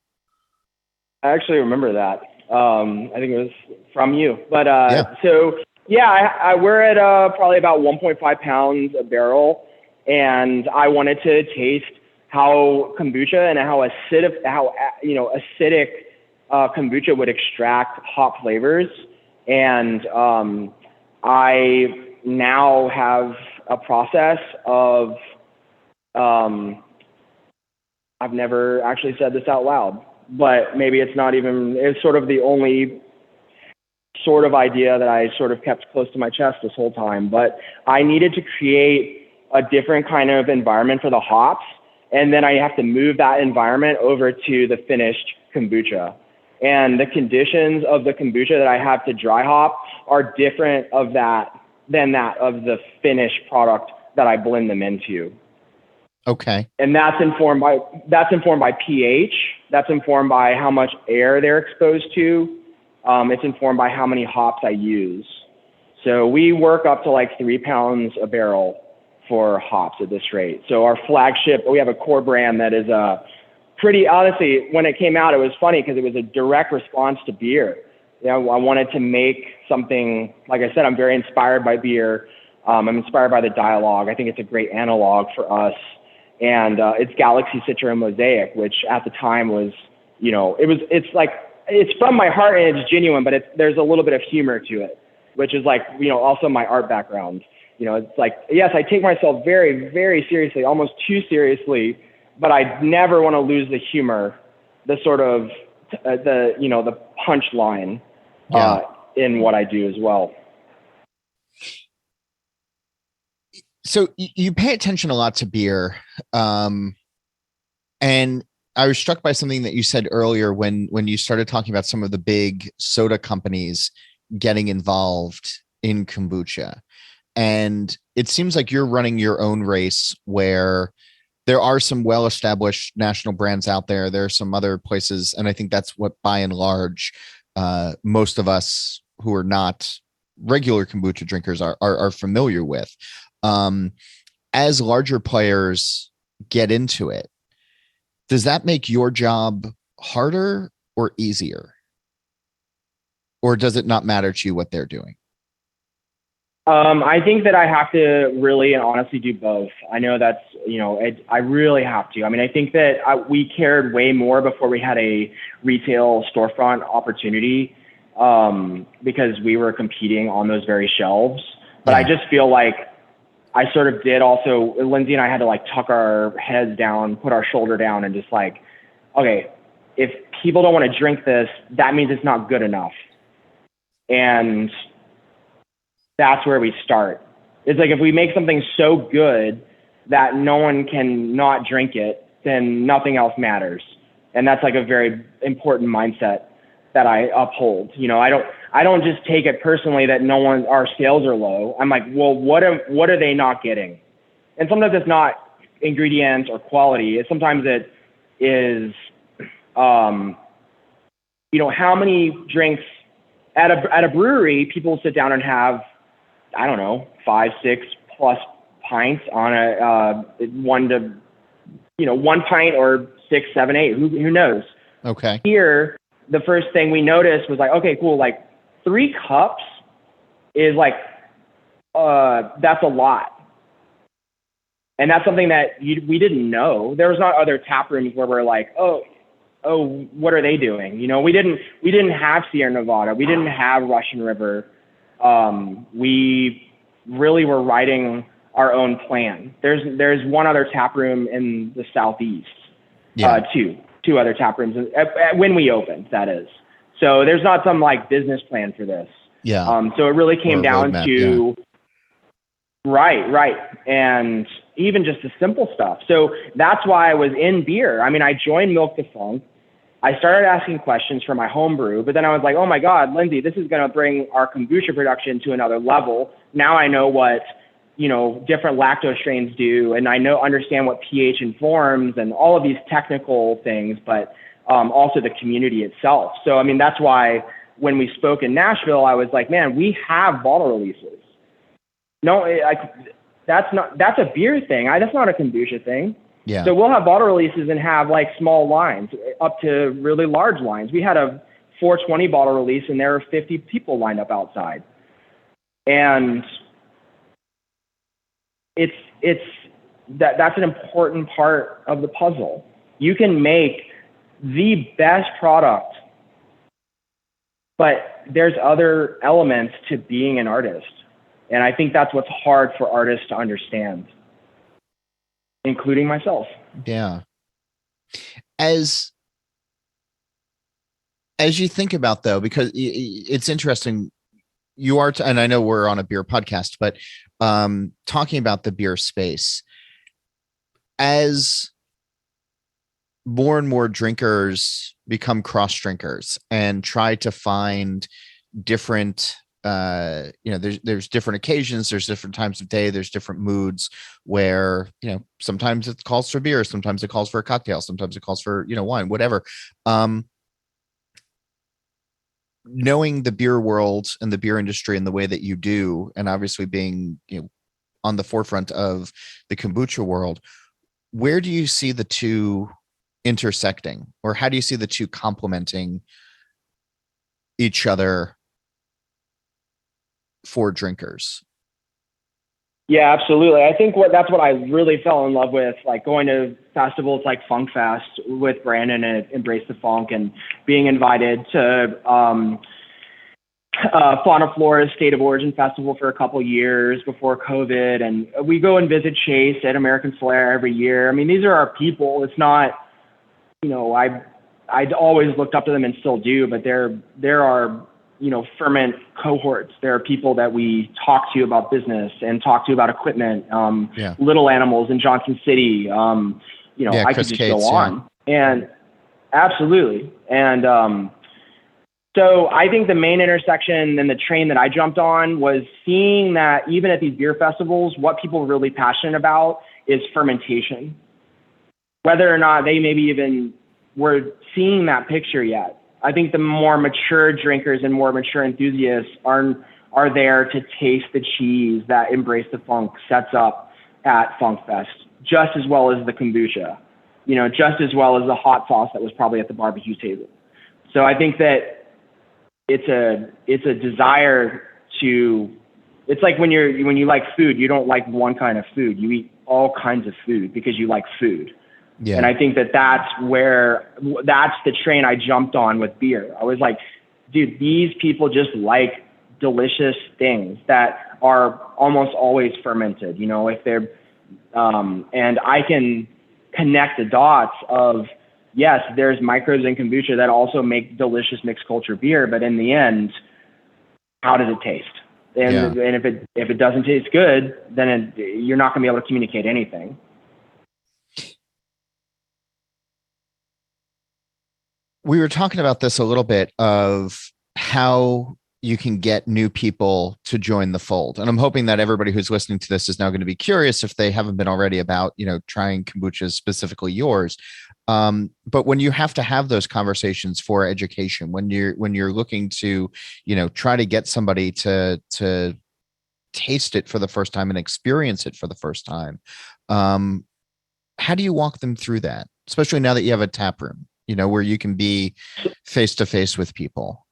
I actually remember that. I think it was from you, but yeah. So yeah, we're at probably about 1.5 pounds a barrel, and I wanted to taste how kombucha and how acidic kombucha would extract hop flavors. And I now have a process of, I've never actually said this out loud, but maybe it's sort of the only sort of idea that I sort of kept close to my chest this whole time. But I needed to create a different kind of environment for the hops, and then I have to move that environment over to the finished kombucha. And the conditions of the kombucha that I have to dry hop are different than that of the finished product that I blend them into. Okay. And that's informed by pH. That's informed by how much air they're exposed to. It's informed by how many hops I use. So we work up to like 3 pounds a barrel for hops at this rate. So our flagship, we have a core brand that is pretty, honestly, when it came out, it was funny because it was a direct response to beer. I wanted to make something, like I said, I'm very inspired by beer. I'm inspired by the dialogue. I think it's a great analog for us. And it's Galaxy, Citra, and Mosaic, which at the time was, it's from my heart and it's genuine, but there's a little bit of humor to it, which is like, also my art background. It's like, yes, I take myself very, very seriously, almost too seriously, but I never want to lose the humor, the sort of, the punchline in what I do as well. So you pay attention a lot to beer. And I was struck by something that you said earlier when you started talking about some of the big soda companies getting involved in kombucha. And it seems like you're running your own race where there are some well-established national brands out there. There are some other places. And I think that's what, by and large, most of us who are not regular kombucha drinkers are familiar with. As larger players get into it, does that make your job harder or easier? Or does it not matter to you what they're doing? I think that I have to really and honestly do both. I know that's, I really have to. I mean, I think that we cared way more before we had a retail storefront opportunity because we were competing on those very shelves. But I just feel like I sort of did also, Lindsay and I had to like tuck our heads down, put our shoulder down and just like, okay, if people don't want to drink this, that means it's not good enough. And that's where we start. It's like if we make something so good that no one can not drink it, then nothing else matters. And that's like a very important mindset that I uphold. I don't just take it personally that our sales are low. I'm like, well, what are they not getting? And sometimes it's not ingredients or quality. Sometimes it is, how many drinks at a brewery, people sit down and have, I don't know, 5, 6 plus pints on a 1 pint or 6, 7, 8, who knows? Okay. Here, the first thing we noticed was like, okay, cool. Like 3 cups is like, that's a lot. And that's something that we didn't know. There was not other tap rooms where we're like, oh, what are they doing? You know, we didn't have Sierra Nevada. We didn't have Russian River. We really were writing our own plan. There's one other tap room in the Southeast, two other tap rooms when we opened, that is. So there's not some like business plan for this. Yeah. So it really came down to, right. And even just the simple stuff. So that's why I was in beer. I mean, I joined Milk the Funk. I started asking questions for my homebrew, but then I was like, oh my God, Lindsay, this is going to bring our kombucha production to another level. Now I know what, you know, different lactose strains do. And I understand what pH informs and all of these technical things, but also the community itself. So, I mean, that's why when we spoke in Nashville, I was like, man, we have bottle releases. No, that's a beer thing. That's not a kombucha thing. Yeah. So we'll have bottle releases and have like small lines up to really large lines. We had a 420 bottle release and there were 50 people lined up outside. And that's an important part of the puzzle. You can make the best product, but there's other elements to being an artist. And I think that's what's hard for artists to understand, including myself. Yeah. As you think about, though, because it's interesting, you are, and I know we're on a beer podcast, but talking about the beer space, as more and more drinkers become cross drinkers and try to find different, there's different occasions, there's different times of day, there's different moods where, sometimes it calls for beer, sometimes it calls for a cocktail, sometimes it calls for, wine, whatever. Knowing the beer world and the beer industry in the way that you do, and obviously being, on the forefront of the kombucha world, where do you see the two intersecting, or how do you see the two complementing each other for drinkers? Yeah, absolutely. I think that's what I really fell in love with, like going to festivals like Funk Fest with Brandon and Embrace the Funk, and being invited to Fauna Flora's State of Origin Festival for a couple years before COVID. And we go and visit Chase at American Flair every year. I mean, these are our people. It's not, I'd always looked up to them and still do, but there are, ferment cohorts. There are people that we talk to about business and talk to about equipment, Little Animals in Johnson City. I could just go on. And absolutely. And so I think the main intersection and the train that I jumped on was seeing that even at these beer festivals, what people are really passionate about is fermentation. Whether or not they maybe even were seeing that picture yet. I think the more mature drinkers and more mature enthusiasts are there to taste the cheese that Embrace the Funk sets up at Funk Fest, just as well as the kombucha, just as well as the hot sauce that was probably at the barbecue table. So I think that it's a desire to, it's like when you like food, you don't like one kind of food. You eat all kinds of food because you like food. Yeah. And I think that's the train I jumped on with beer. I was like, dude, these people just like delicious things that are almost always fermented, if they're, and I can connect the dots of, yes, there's microbes in kombucha that also make delicious mixed culture beer, but in the end, how does it taste? And if it doesn't taste good, then you're not going to be able to communicate anything. We were talking about this a little bit, of how you can get new people to join the fold. And I'm hoping that everybody who's listening to this is now going to be curious, if they haven't been already, about, trying kombuchas, specifically yours. But when you have to have those conversations for education, when you're looking to, try to get somebody to taste it for the first time and experience it for the first time, how do you walk them through that? Especially now that you have a tap room, where you can be face to face with people.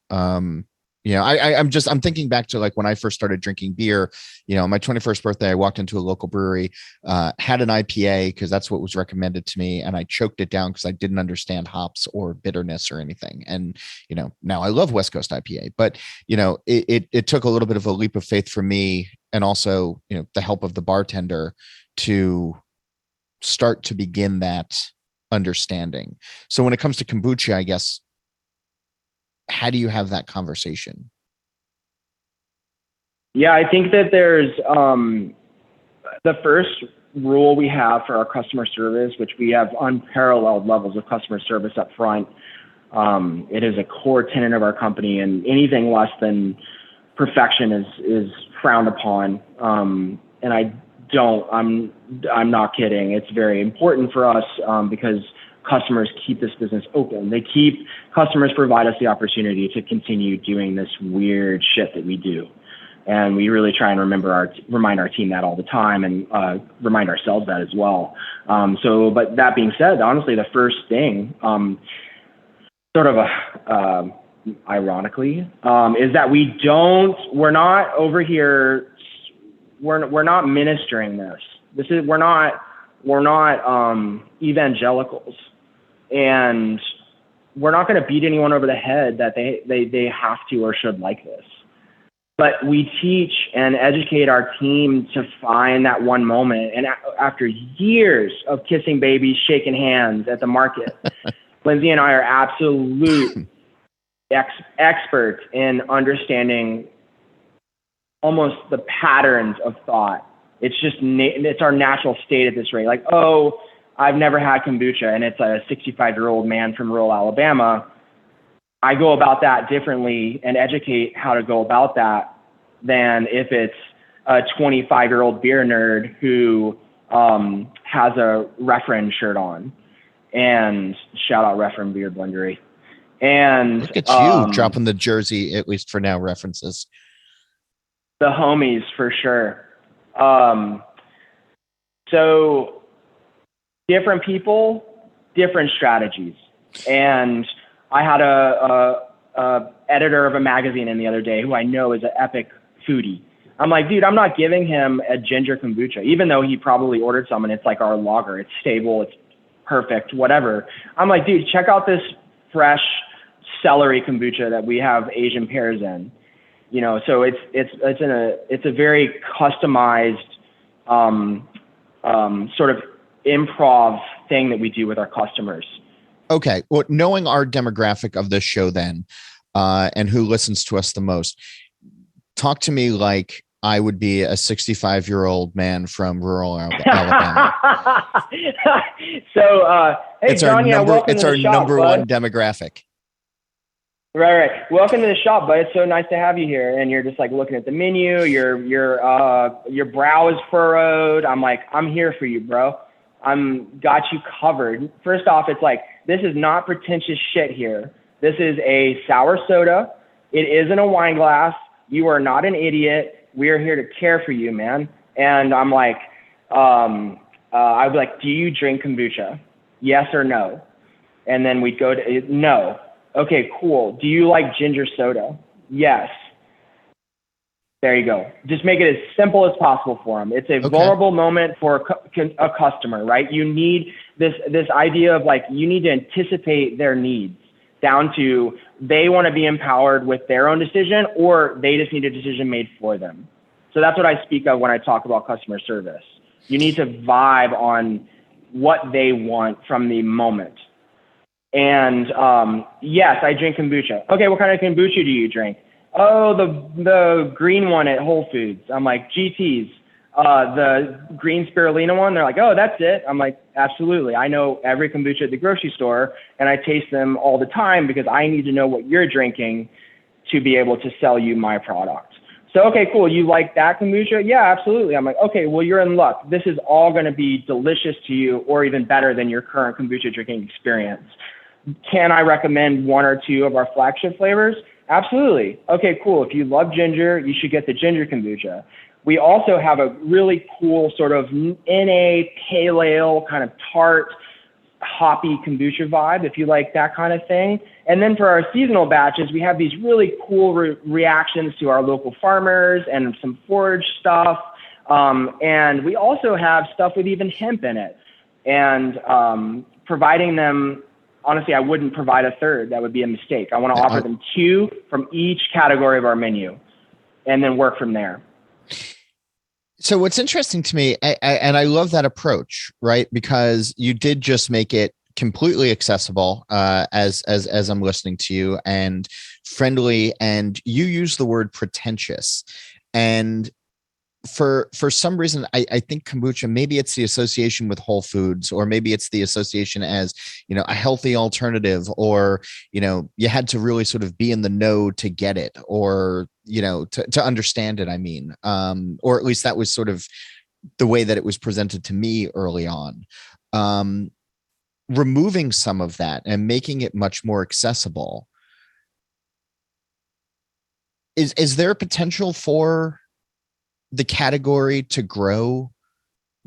I'm thinking back to like when I first started drinking beer, my 21st birthday, I walked into a local brewery, had an IPA because that's what was recommended to me. And I choked it down because I didn't understand hops or bitterness or anything. And, now I love West Coast IPA, but, it took a little bit of a leap of faith for me. And also, the help of the bartender to start to begin that understanding. So when it comes to kombucha, I guess, how do you have that conversation? Yeah, I think that there's the first rule we have for our customer service, which we have unparalleled levels of customer service up front. It is a core tenet of our company, and anything less than perfection is frowned upon. And I'm not kidding. It's very important for us because customers keep this business open. Customers provide us the opportunity to continue doing this weird shit that we do. And we really try and remind our team that all the time, and remind ourselves that as well. But that being said, honestly, the first thing, ironically, is that we're not over here, we're not ministering this. We're not evangelicals. And we're not going to beat anyone over the head that they have to or should like this. But we teach and educate our team to find that one moment. And after years of kissing babies, shaking hands at the market, Lindsay and I are absolute experts in understanding almost the patterns of thought. It's our natural state at this rate. Like, oh, I've never had kombucha, and it's a 65-year-old man from rural Alabama. I go about that differently and educate how to go about that than if it's a 25-year-old beer nerd who has a Referend shirt on. And shout out Referend Beer Blendery. And look at you dropping the Jersey, at least for now, references. The homies for sure. So different people, different strategies. And I had a editor of a magazine in the other day who I know is an epic foodie. I'm like, dude, I'm not giving him a ginger kombucha, even though he probably ordered some and it's like our lager. It's stable, it's perfect, whatever. I'm like, dude, check out this fresh celery kombucha that we have Asian pears in. So it's a very customized sort of improv thing that we do with our customers. Okay. Well, knowing our demographic of this show then, and who listens to us the most, talk to me like I would be a 65-year-old man from rural Alabama. So, hey, it's John, our number one demographic. Right. Welcome to the shop, bud. It's so nice to have you here. And you're just like looking at the menu. Your brow is furrowed. I'm like, I'm here for you, bro. Got you covered. First off, it's like, this is not pretentious shit here. This is a sour soda. It is in a wine glass. You are not an idiot. We are here to care for you, man. And I'm like, I'd be like, do you drink kombucha? Yes or no? And then we'd go to no. Okay, cool. Do you like ginger soda? Yes. There you go. Just make it as simple as possible for them. It's a vulnerable moment for a customer, right? You need this idea of like, you need to anticipate their needs down to they want to be empowered with their own decision, or they just need a decision made for them. So that's what I speak of when I talk about customer service. You need to vibe on what they want from the moment. And yes, I drink kombucha. Okay, what kind of kombucha do you drink? Oh, the green one at Whole Foods. I'm like, GT's. The green spirulina one, they're like, oh, that's it. I'm like, absolutely. I know every kombucha at the grocery store, and I taste them all the time because I need to know what you're drinking to be able to sell you my product. So, okay, cool. You like that kombucha? Yeah, absolutely. I'm like, okay, well, you're in luck. This is all going to be delicious to you, or even better than your current kombucha drinking experience. Can I recommend one or two of our flagship flavors? Absolutely. Okay, cool. If you love ginger, you should get the ginger kombucha. We also have a really cool sort of NA pale ale kind of tart hoppy kombucha vibe, if you like that kind of thing. And then for our seasonal batches, we have these really cool reactions to our local farmers and some forage stuff. And we also have stuff with even hemp in it. And providing them, honestly, I wouldn't provide a third. That would be a mistake. I want to offer them 2 from each category of our menu and then work from there. So what's interesting to me, and I love that approach, right? Because you did just make it completely accessible as I'm listening to you, and friendly, and you use the word pretentious. And for some reason, I think kombucha, maybe it's the association with Whole Foods, or maybe it's the association as, a healthy alternative, or, you had to really sort of be in the know to get it, or, to understand it, I mean, or at least that was sort of the way that it was presented to me early on. Removing some of that and making it much more accessible. Is there a potential for the category to grow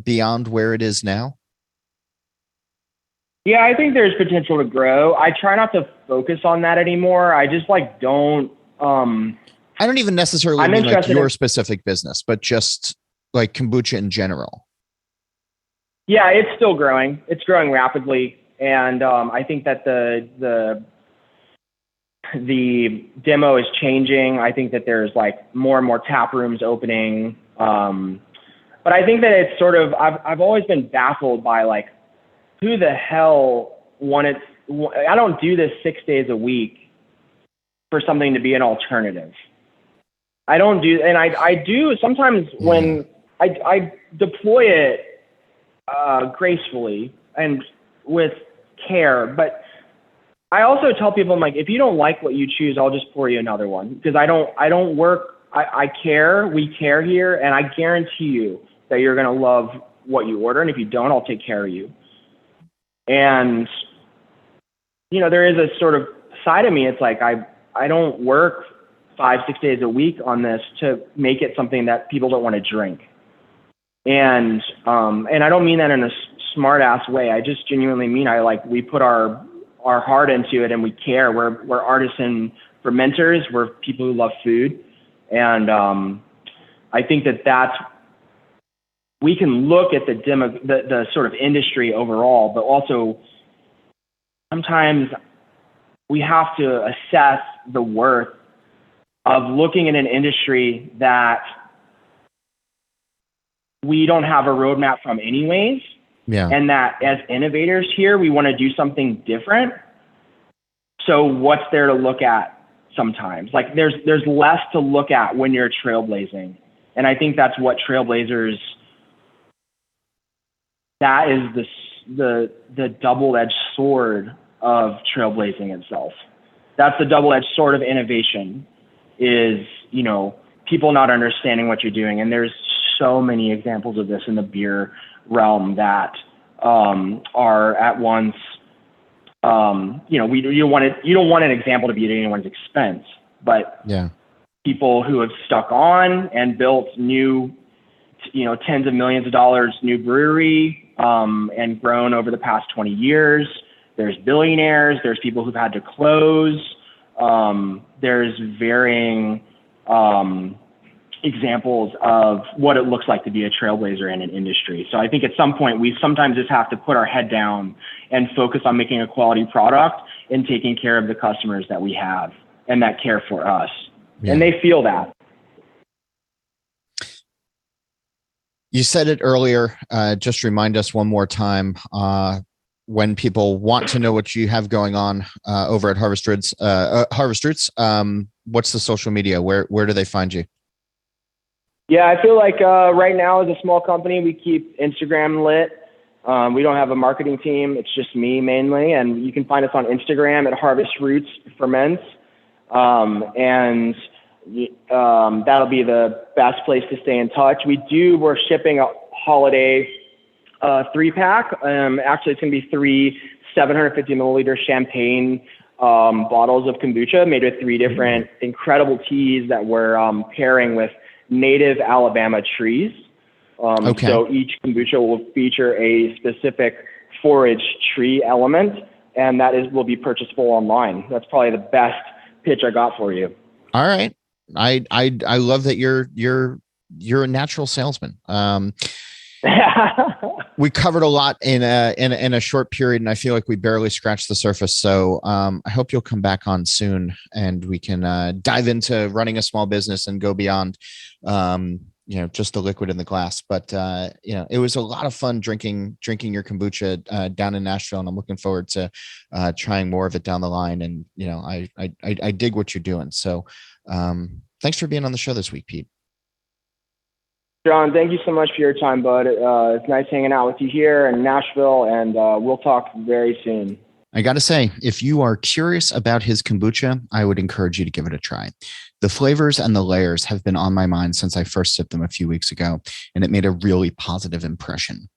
beyond where it is now? Yeah, I think there's potential to grow. I try not to focus on that anymore. I just don't. I don't even necessarily mean like your specific business, but just like kombucha in general. Yeah, it's still growing. It's growing rapidly, and I think that the demo is changing. I think that there's like more and more tap rooms opening. But I think that it's sort of, I've always been baffled by like, who the hell wanted, I don't do this 6 days a week for something to be an alternative. I don't do, and I do sometimes when I deploy it gracefully and with care, but I also tell people, I'm like, if you don't like what you choose, I'll just pour you another one, because I don't work. I care. We care here, and I guarantee you that you're gonna love what you order. And if you don't, I'll take care of you. And there is a sort of side of me. It's like I don't work 5-6 days a week on this to make it something that people don't want to drink. And I don't mean that in a smart ass way. I just genuinely mean we put our heart into it, and we care. We're artisan fermenters. We're people who love food. And I think that we can look at the sort of industry overall, but also sometimes we have to assess the worth of looking at an industry that we don't have a roadmap from anyways. Yeah. And that as innovators here, we want to do something different. So what's there to look at sometimes? Like there's less to look at when you're trailblazing. And I think that's what trailblazers, that is the double-edged sword of trailblazing itself. That's the double-edged sword of innovation, is, people not understanding what you're doing. And there's so many examples of this in the beer realm that are at once, you don't want an example to be at anyone's expense, but people who have stuck on and built new, tens of millions of dollars new brewery and grown over the past 20 years. There's billionaires. There's people who've had to close. There's varying examples of what it looks like to be a trailblazer in an industry. So I think at some point we sometimes just have to put our head down and focus on making a quality product and taking care of the customers that we have and that care for us. Yeah. And they feel that. You said it earlier. Just remind us one more time when people want to know what you have going on over at Harvest Roots. What's the social media? Where do they find you? Yeah, I feel like right now as a small company, we keep Instagram lit. We don't have a marketing team. It's just me mainly. And you can find us on Instagram at Harvest Roots Ferments. And that'll be the best place to stay in touch. We're shipping a holiday 3-pack. Actually, it's going to be 3 750 milliliter champagne bottles of kombucha made with 3 different incredible teas that we're pairing with native Alabama trees. Okay. So each kombucha will feature a specific forage tree element, and will be purchasable online. That's probably the best pitch I got for you. All right. I love that you're a natural salesman. We covered a lot in a short period, and I feel like we barely scratched the surface. So I hope you'll come back on soon, and we can dive into running a small business and go beyond, just the liquid in the glass. But it was a lot of fun drinking your kombucha down in Nashville, and I'm looking forward to trying more of it down the line. And I dig what you're doing. So thanks for being on the show this week, Pete. John, thank you so much for your time, bud. It's nice hanging out with you here in Nashville, and we'll talk very soon. I got to say, if you are curious about his kombucha, I would encourage you to give it a try. The flavors and the layers have been on my mind since I first sipped them a few weeks ago, and it made a really positive impression.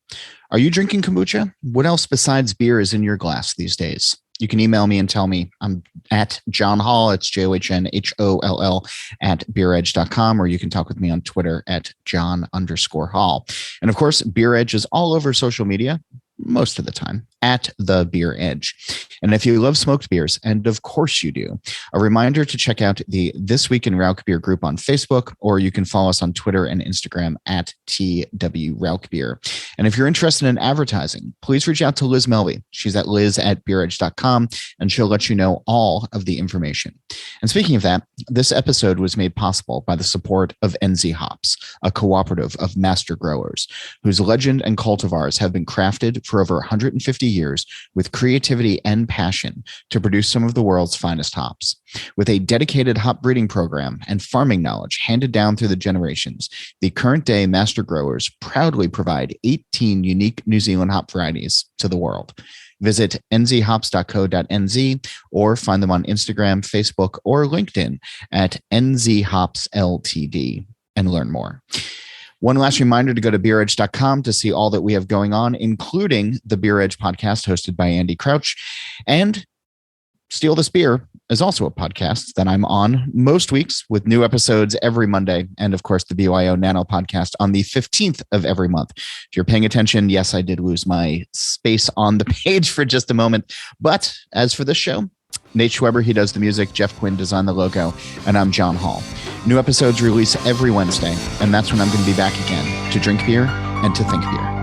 Are you drinking kombucha? What else besides beer is in your glass these days? You can email me and tell me. I'm at John Holl. It's JOHNHOLL at beeredge.com, or you can talk with me on Twitter at John_Holl. And of course, Beer Edge is all over social media most of the time at the Beer Edge. And if you love smoked beers, and of course you do, a reminder to check out the This Week in Rauch Beer group on Facebook, or you can follow us on Twitter and Instagram at TW Rauch Beer. And if you're interested in advertising, please reach out to Liz Melby. She's at liz@beeredge.com, and she'll let you know all of the information. And speaking of that, this episode was made possible by the support of NZ Hops, a cooperative of master growers whose legend and cultivars have been crafted for over 150 years with creativity and passion to produce some of the world's finest hops. With a dedicated hop breeding program and farming knowledge handed down through the generations, the current day master growers proudly provide 18 unique New Zealand hop varieties to the world. Visit nzhops.co.nz or find them on Instagram, Facebook, or LinkedIn at NZHops Ltd and learn more. One last reminder to go to beeredge.com to see all that we have going on, including the Beer Edge podcast hosted by Andy Crouch. And Steal This Beer is also a podcast that I'm on most weeks with new episodes every Monday. And of course, the BYO Nano podcast on the 15th of every month. If you're paying attention, yes, I did lose my space on the page for just a moment. But as for this show, Nate Schweber, he does the music, Jeff Quinn designed the logo, and I'm John Holl. New episodes release every Wednesday, and that's when I'm going to be back again to drink beer and to think beer.